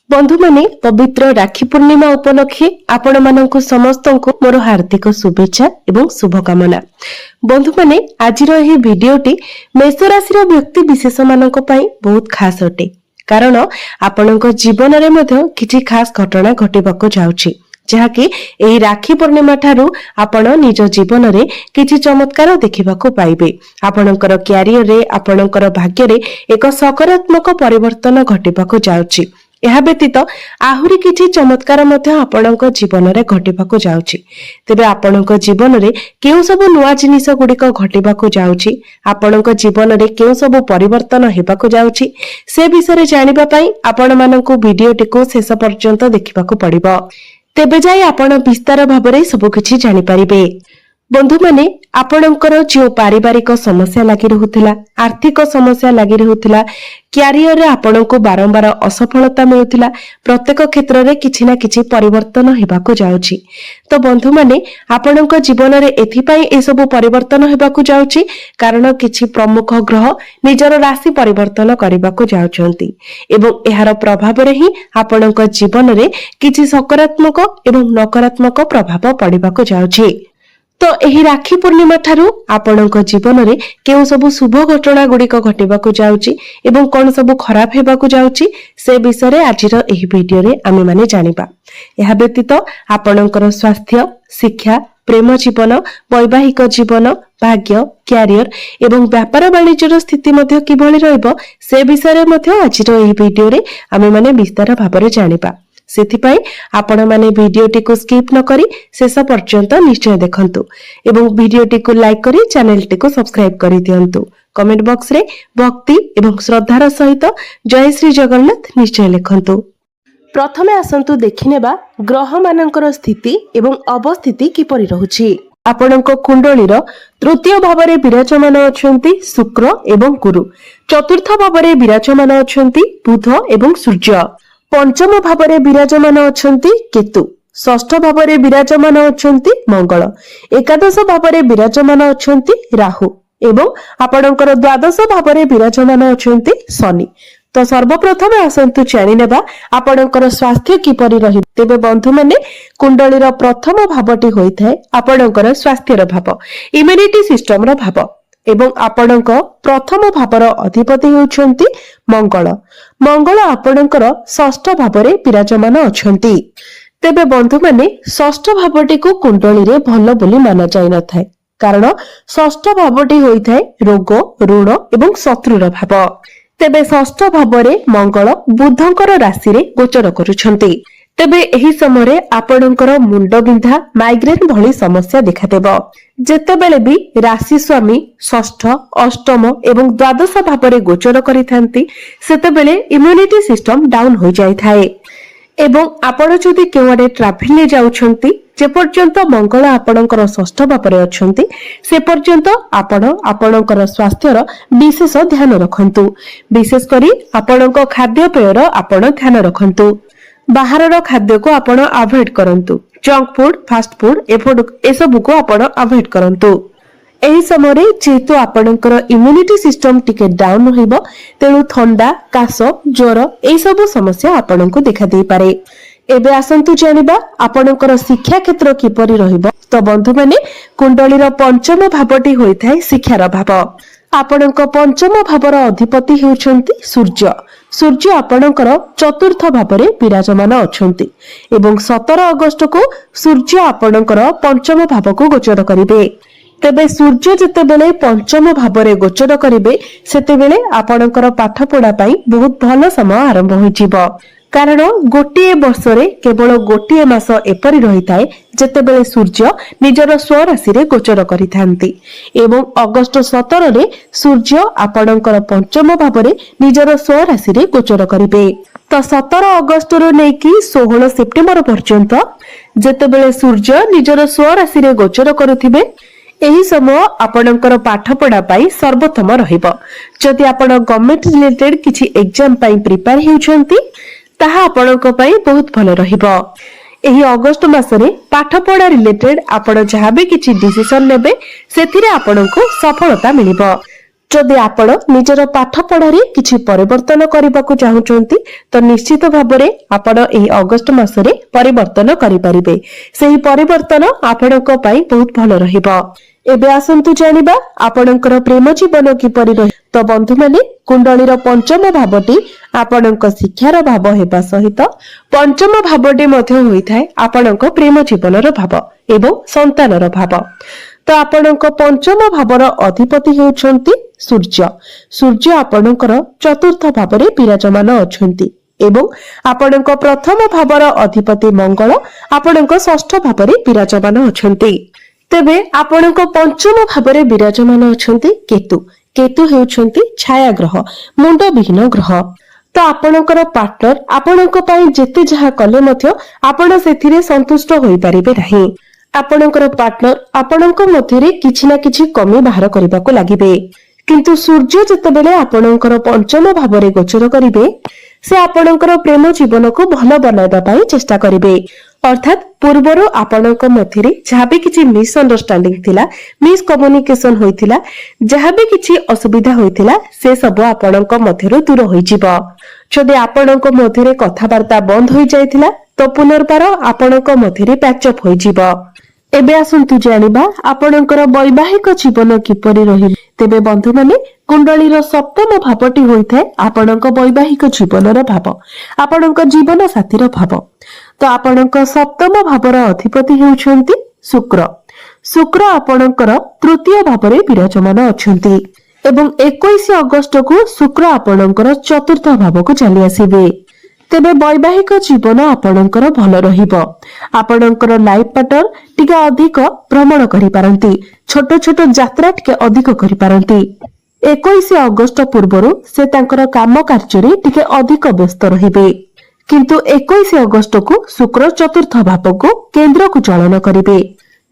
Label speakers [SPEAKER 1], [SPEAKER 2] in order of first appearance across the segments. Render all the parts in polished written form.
[SPEAKER 1] बंधु माने पवित्र राखी पूर्णिमा उपलक्षे आपण माननकु समस्तंकु मोर हार्दिक शुभेच्छा एवं शुभकामना। बंधु माने आजिर एही भिडियोटी मेष राशिर व्यक्ति विशेष माननक पई बहुत खास अटे, कारण आपणक जीवन रे मध्ये किछि खास घटना घटिबाको जाउछि जहाँकि एही राखी पूर्णिमा ठारू आपण निज जीवन रे किछि चमत्कार देखिबाको पाइबे। आपणकर क्यारियर रे आपणकर भाग्य रे एक सकारात्मक परिवर्तन घटिबाको जाउछि। यह व्यतीत आहुरी किछि चमत्कार मध्य आपणक जीवन रे घटिबाको जाउछि। तेबे आपणक जीवन रे केउ सब नुवा जिनिस गुडिक घटिबाको जाउछि, आपणक जीवन रे केउ सब परिवर्तन हेबाको जाउछि, से विषय जानिबा पई आपण माननकु भिडियोटी को शेष पर्यंत देखिबाको पड़िबो। तेबे जाई आपण विस्तार भाबरे सब किछि जानि परिबे। बंधु माने आपणकर जो पारिवारिक समस्या लगी रहुथिला, आर्थिक समस्या लगी रहुथिला, क्यारियर रे आपणको बारंबार असफलता मिलुथिला, प्रत्येक क्षेत्र रे किछि ना किछि परिवर्तन हेबाको जाउछि। तो बंधु माने आपणको जीवन रे एथि पई ए सब परिवर्तन हेबाको जाउछि कारण किछि प्रमुख ग्रह निजर राशि परिवर्तन करबाको जाउछंती एवं एहार प्रभाव रे ही आपणको जीवन रे किछि सकारात्मक एवं नकारात्मक प्रभाव पड़िबाको जाउछि। तो एही राखी पूर्णिमा ठारू आपणक जीवन रे केउ सब शुभ घटना गुडिक घटिबाको जाउछि एवं कोन सब खराब हेबाको जाउछि से विषय रे आजिर एही वीडियो रे आमे माने जानिबा। एहा व्यतीत आपणकर स्वास्थ्य, शिक्षा, प्रेम जीवन, वैवाहिक जीवन, भाग्य, क्यारियर एवं व्यापार वाणिज्यर स्थिति मध्ये किभଳି रहइबो से विषय रे मध्ये आजिर एही वीडियो रे आमे माने विस्तार भाबरे जानिबा। सेथिपाई आपण माने वीडियोटी को स्किप न करी शेष पर्यंत निश्चय देखंतु एवं वीडियोटी को लाइक करी चैनलटी को सब्सक्राइब करी दियंतु। कमेंट बॉक्स रे भक्ति एवं श्रद्धार सहित जय श्री जगन्नाथ निश्चय लिखंतु। प्रथमे आसंतु देखिनेबा ग्रह मानकर स्थिति एवं अवस्थिति किपरि रहुछि। आपणक कुंडलीर तृतीय भावरे विराजमान अछंती शुक्र एवं गुरु, चतुर्थ भावरे विराजमान अछंती बुध एवं सूर्य, पंचम भावरे विराजमान अछंती केतु, षष्ठ भावरे विराजमान अछंती मंगल, एकादश भावरे विराजमान अछंती राहु एवं आपणकर द्वादश भावरे विराजमान अछंती शनि। तो सर्वप्रथम आसंतु जानि नेबा आपणकर स्वास्थ्य किपरि रहि। तेबे बंधु माने कुंडलीर प्रथम भावटी होइथाय आपणकर स्वास्थ्यर भाव, इम्युनिटी सिस्टम रो भाव एवं आपणक प्रथम भावर अधिपति होउछंती मंगल। मंगल आपणकर षष्ठ भावरे विराजमान अछंती। तेबे बंधु माने षष्ठ भावटी को कुंडली रे भलो बोली माना जाय न थाए, कारण षष्ठ भावटी होइथाय रोग, ऋण एवं शत्रुर भाव। तेबे षष्ठ भावरे मंगल बुधंकर राशि रे गोचर करूछंती। तेबे एही समय आपणकर मुंड बिंधा, माइग्रेन भली समस्या देखा देबो। जेतेबेले भी राशि स्वामी षष्ठ, अष्टम एवं द्वादश भावरे गोचर करिथांती सेतेबेले इम्युनिटी सिस्टम डाउन हो जाय थाए एवं आपण जदि केवाडे ट्रैवल ले जाउछंती जे पर्यंत मंगल आपणकर षष्ठ भावरे अछंती से पर्यंत आपणकर स्वास्थ्यर विशेष ध्यान रखंतु। विशेष करी आपणक खाद्य पेयर आपण ध्यान रखंतु। बाहरर खाद्य को आपण अवॉइड करंतु। जंक फूड, फास्ट फूड ए सब को आपण अवॉइड करंतु। एही समय जेहेतु आपणकर इम्युनिटी सिस्टम टिके डाउन होइबो तेणु ठंडा, काश, ज्वर ए सब समस्या आपणको देखा देई पारे। एबे आसंतु जानिबा आपणकर शिक्षा क्षेत्र किपरि रहिबो। तो बंधु माने कुंडलीर पंचम भावटी होइथाय शिक्षार भाव। आपणक पंचम भावर अधिपति हेउछंती सूर्य। सूर्य आपणकर चतुर्थ भावरे विराजमान अछंती एवं 17 अगस्त को सूर्य आपणकर पंचम भाव को गोचर करिवे। तेबे सूर्य जेतेबेले पंचम भावरे गोचर करिवे सेतेबेले आपणकर पाठ पढ़ा पई बहुत भलो समय आरंभ होइजिबो, कारण गोटिए वर्षरे केवल गोटिए मास एपरि रहिताए जेतेबेले सूर्य निजर स्वराशि रे गोचर करिथांती एवं अगस्त 17 रे सूर्य आपणकर पंचम भावरे निजर स्वराशि रे गोचर करिवे। तो 17 अगस्त रो नेकी 16 सेप्टेम्बर पर्यंत जेतेबेले सूर्य निजर स्वराशि रे गोचर करुथिबे एही समय आपणकर पाठ पढ़ा पाई सर्वोत्तम रहिबो। जदि आपण गवर्नमेंट रिलेटेड किछि एग्जाम पाई प्रिपेयर हेउछंती ताहा आपणक पाई बहुत भलो रहिबो। एही अगस्त मासरे पाठ पढ़ा रिलेटेड आपण जहाबे किछि डिसिजन नेबे सेथिरे आपणको सफलता मिलिबो। जदि आपण निजर पाठ पढ़ारे किछि परिवर्तन करबाकू चाहुचंती तो निश्चित भाबरे आपण एही अगस्त मासरे परिवर्तन करि परिबे। सेही परिवर्तन आपणक पई बहुत भलो रहिबो। एबे आसंतु जानिबा आपणकर प्रेम जीवन किपरि रहि। तो बंधु माने कुंडलीर पंचम भावटी आपणक शिक्षार भाव हेबा सहित पंचम भावटी मध्ये होइथाय आपणक प्रेम जीवनर भाव एवं संतानर भाव। तो आपणक पंचम भावर अधिपति हेउछंती सूर्य। सूर्य आपणकर चतुर्थ भावरे विराजमान अछंती एवं आपणक प्रथम भावर अधिपति मंगल आपणक षष्ठ भावरे विराजमान अछंती। तेबे आपणक पंचम भावरे विराजमान अछंती केतु। केतु हेउछंती छाया ग्रह, मुंड विहीन ग्रह। तो आपणकर पार्टनर आपणक पई जेते जहा कले मध्य आपण सेथिरे संतुष्ट होई परिबे नाही। आपणकर पार्टनर आपणक मध्यरे किछि ना किछि कमी बाहर करबाको लागिबे। किंतु सूर्य जेतेबेले आपणकर पंचम भावरे गोचर करिवे से आपणकर प्रेम जीवन को भलो बनाइबा पई चेष्टा करिवे। अर्थात पूर्वरो आपणक मध्यरे जहाबे किछि मिसअंडरस्टैंडिंग थिला, मिसकम्युनिकेशन होइथिला, जहाबे किछि असुविधा होइथिला से सब आपणक मध्यरो दूर होई जिवो। जदि आपणक मध्यरे कथावार्ता बंद होई जाइथिला तो पुनर्बार आपणक मध्यरे पैचअप होई जिवो। एबे आसंतु जानिबा आपणकर वैवाहिक जीवन किपरि रहि। तेबे बंधु माने कुंडलीर सप्तम भावटी होइथाय आपणक वैवाहिक जीवनर भाव, आपणक जीवन साथीर भाव। तो आपणक सप्तम भावर अधिपति हेउछंती शुक्र। शुक्र आपणकर तृतीय भावरे विराजमान अछंती एवं 21 अगस्त को शुक्र आपणकर चतुर्थ भाव को चली आसीबे। तेबे वैवाहिक जीवन आपणकर भल रहिबो। आपणकर लाइफ पार्टनर टिके अधिक भ्रमण करि पारंती, छोट छोट यात्रा टिके अधिक करि पारंती। 21 अगस्त पूर्वरु से तांकर काम कार्य टिके अधिक व्यस्त रहिबे। किंतु 21 अगस्त को शुक्र चतुर्थ भाव को केंद्र को चलन करिवे,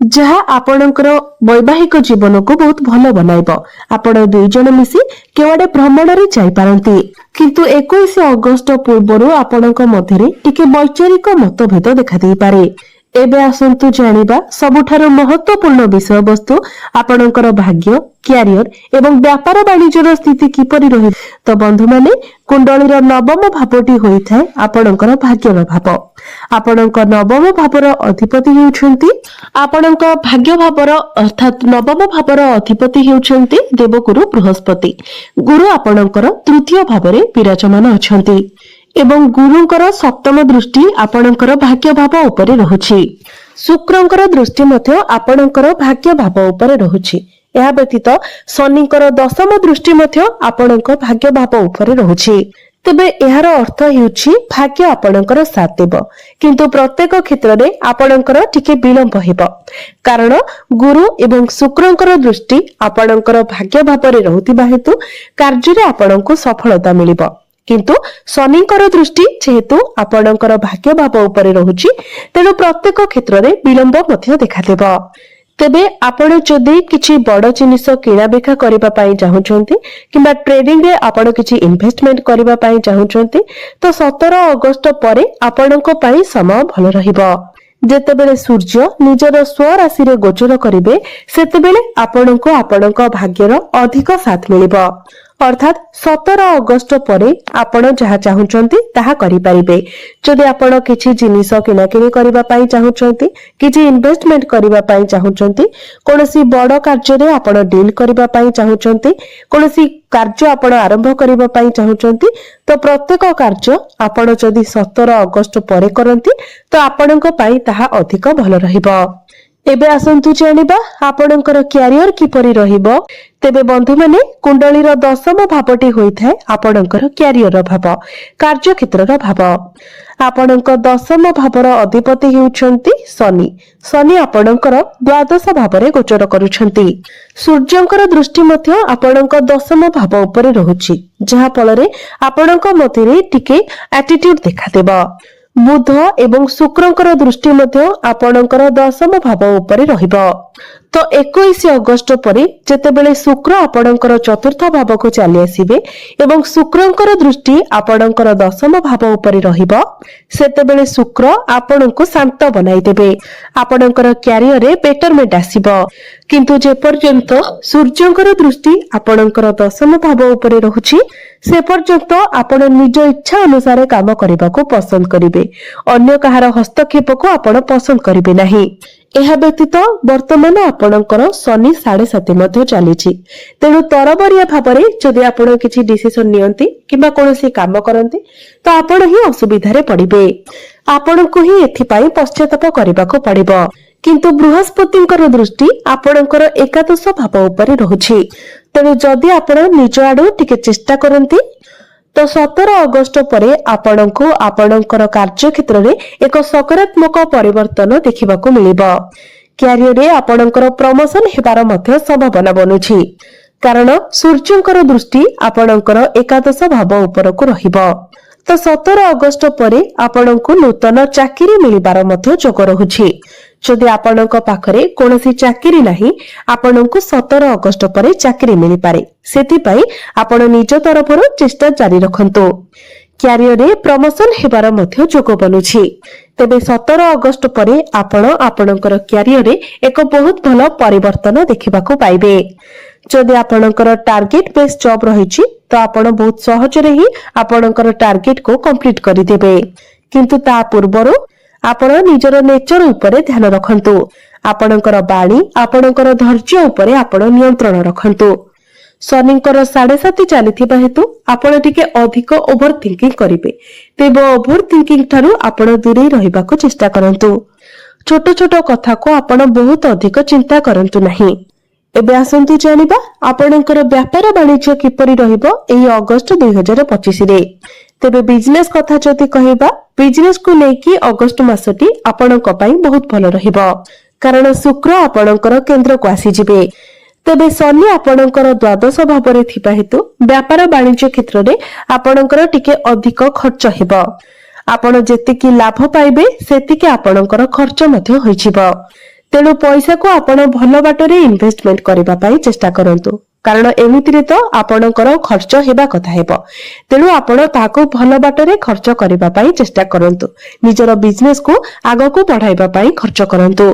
[SPEAKER 1] जहा आपणकर वैवाहिक जीवन को बहुत भलो बनाइबो। आपण दुई जण मिसी केवडे भ्रमण रे जाई पारंती। किंतु 21 अगस्त पूर्वरु आपणक मध्यरे टिके वैचारिक मतभेद देखा देई पारे। एबे आसंतु जानिबा सबुठारो महत्वपूर्ण विषय वस्तु आपणकर भाग्य, क्यारियर एवं व्यापार वाणिज्यर स्थिति किपरि रहि। तो बंधु माने कुंडलीर नवम भावटी होइथाय आपणकर भाग्यर भाव। आपणक नवम भावर अधिपति हेउछंती आपणक भाग्य भावर अर्थात नवम भावर अधिपति हेउछंती देवगुरु बृहस्पति। गुरु आपणकर तृतीय भावरे विराजमान अछंती एवं गुरुंकर सप्तम दृष्टि आपणकर भाग्य भाव उपरे रहुछि। शुक्रंकर दृष्टि मध्य आपणकर भाग्य भाव उपरे रहुछि। या व्यतीत शनिंकर दशम दृष्टि मध्य आपणक भाग्य भाव उपरे रहुछि। तेबे एहार अर्थ हेउछि भाग्य आपणकर साथ देब, किंतु प्रत्येक क्षेत्र रे आपणकर टिके विलंब हेबो। कारण गुरु एवं शुक्रंकर दृष्टि आपणकर भाग्य भाव रे रहुतिबा हेतु कार्य रे आपणको सफलता मिलिबो। किंतु शनिंकर दृष्टि जेहेतु आपणकर भाग्य भाव उपरे रहुछि तेणु प्रत्येक क्षेत्र रे विलंब मध्य देखादेब। तेबे आपण जदि किछि बड़ जिनिस किणा बेखा करबा पई चाहुचंती किबा ट्रेडिंग रे आपण किछि इन्वेस्टमेंट करबा पई चाहुचंती तो 17 अगस्त परे आपणको पई समय भलो रहिबो। जेतेबेले सूर्य निजर स्व राशि रे गोचर करिवे सेतेबेले आपणको आपणक भाग्यर अधिक साथ मिलिबो। अर्थात 17 अगस्त परे आपण जहा चाहुचंती ताहा करि परिबे। जदि आपण किछि जिनिस किणाकिणी करबा पई चाहुचंती, किछि इन्वेस्टमेंट करबा पई चाहुचंती, कोनोसी बड़ कार्य रे आपण डील करबा पई चाहुचंती, कोनोसी कार्य आपण आरंभ करबा पई चाहुचंती तो प्रत्येक कार्य आपण जदि 17 अगस्त परे करंती तो आपणक पई ताहा अधिक भलो रहिबो। एबे आसंतु जानिबा आपणकर क्यारियर किपरि रहिबो। तेबे बंधु माने कुंडलीर दशम भावटी होइथाय आपणकर क्यारियर भाव, कार्य क्षेत्रर भाव। आपणक दशम भावर अधिपति हेउछंती शनि। शनि आपणकर द्वादश भावरे गोचर करूछंती। सूर्यंकर दृष्टि मध्य आपणक दशम भाव उपरे रहुछि, जहा फलरे आपणक मध्यरे टिके एटीट्यूड देखादेबो। बुध एवं शुक्रंकर दृष्टि मध्य आपणकर दशम भाव उपरे रहिबो। तो 21 अगस्ट पर जेतेबेले शुक्र आपणकर चतुर्थ भाव को चली आसीबे एवं शुक्रंकर दृष्टि आपणकर दशम भाव उपरि रहिबो सेतेबेले शुक्र आपणको शांत बनाई देबे आपणकर कैरियर रे बेटरमेंट आसीबो किंतु जे पर्यंत सूर्यंकर दृष्टि आपणकर दशम भाव उपरि रहुछि से पर्यंत आपण निज इच्छा अनुसार काम करने को पसंद करिवे अन्य कहार हस्तक्षेप को आपण पसंद करिवे नाही एहा व्यतीत वर्तमान आपणकर शनि 7.5 मध्ये चलीछि तेणु तरबरिया भाबरे जदि आपण किछि डिसिजन नियंती किबा कोनोसी काम करंती तो आपण ही असुविधा रे पड़िबे आपण को ही एथि पई पश्चाताप करबा को पड़िबो किंतु बृहस्पतिंकर दृष्टि आपणकर एकादश भाव उपरे रहुछि तेणु जदि आपण निज आडू टिके चेष्टा करंती तो 17 अगस्ट परे आपणको आपणकर कार्य क्षेत्र रे एक सकारात्मक परिवर्तन देखिबाको मिलिबो कैरियर रे आपणकर प्रमोशन हेबार मध्य संभावना बनुछि कारण सूर्यंकर दृष्टि आपणकर एकादश भाव उपरको रहिबो तो 17 अगस्ट परे आपणको नूतन चाकरी मिलिबार मध्य जोग रहुछि जदि आपणक पाखरे कोनोसी चाकरी नाही आपणको 17 अगस्ट परे चाकरी मिलि पारे सेति पई आपण निज तरफरु चेष्टा जारी रखंतो कैरियर रे प्रमोशन हेबार मध्य जोग बनुछि तेबे 17 अगस्ट परे आपण आपणकर कैरियर रे एक बहुत भलो परिवर्तन देखिबाको पाइबे जदि आपणकर टार्गेट बेस जॉब रहिछि तो आपण बहुत सहज रे ही आपणकर टार्गेट को कंप्लीट करि देबे किंतु ता पूर्वरु आपण निजर नेचर उपरे ध्यान रखंतु आपणकर बाणी आपणकर धैर्य उपरे आपण नियंत्रण रखंतु शनिंकर 7.5 चलीथिबा हेतु आपण टिके अधिक ओभर थिंकिंग करिवे तेबे ओभर थिंकिंग थारु आपण दूरे रहिबाको चेष्टा करंतु छोट छोट कथा को आपण बहुत अधिक चिंता करंतु नाही एबे आसंतु जानिबा आपणकर व्यापार वाणिज्य किपरि रहिबो एही अगस्त 2025 रे तेबे बिजनेस कथा जति कहिबा बिजनेस को लेकी अगस्त मासटी आपणक पई बहुत भलो रहिबो कारण शुक्र आपणकर केंद्र को आसी जिबे तेबे शनि आपणकर द्वादश भाव रे थिबा हेतु व्यापार वाणिज्य क्षेत्र रे आपणकर टिके अधिक खर्च हेबो आपण जेतिकी लाभ पाइबे सेतिकी आपणकर खर्च मध्ये होई जिवो तेणु पैसा को आपण भलो बाटरे इन्वेस्टमेंट करबा पई चेष्टा करंतु कारण एमितिरे तो आपणकर खर्च हेबा कथा हेबो तेणु आपण ताको भलो बाटरे खर्च करबा पई चेष्टा करंतु निजर बिजनेस को आगो को बढ़ाइबा पई खर्च करंतु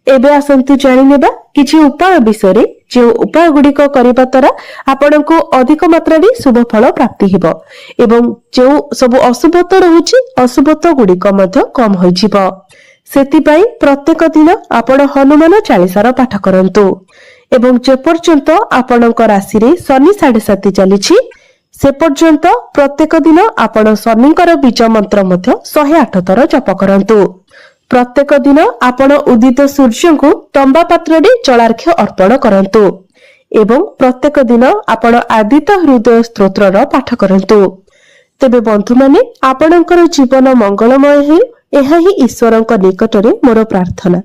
[SPEAKER 1] एबे आसंतु जानि नेबा किछि उपाय विषय रे जे उपाय गुडी को करबा तरा आपणको अधिक मात्रा रे शुभ फल प्राप्ति हेबो एवं जे सब अशुभत्व रहुछि अशुभत्व गुडी को मध्य कम होई जिवो सेति पई प्रत्येक दिन आपण हनुमान चालीसार पाठ करंतु एवं जे पर्यंत आपणक राशि रे शनि 7.5 चलीछि से पर्यंत प्रत्येक दिन आपण शनिकर बीज मंत्र मध्य 108 थर जप करंतु प्रत्येक दिन आपण उदित सूर्य को तंबा पात्र रे जलार्घ्य अर्पण करंतु एवं प्रत्येक दिन आपण आदित्य हृदय स्तोत्रर पाठ करंतु तेबे बंधु माने आपणकर जीवन मंगलमय हे एहा ही ईश्वरଙ୍କ निकटरे मोर प्रार्थना।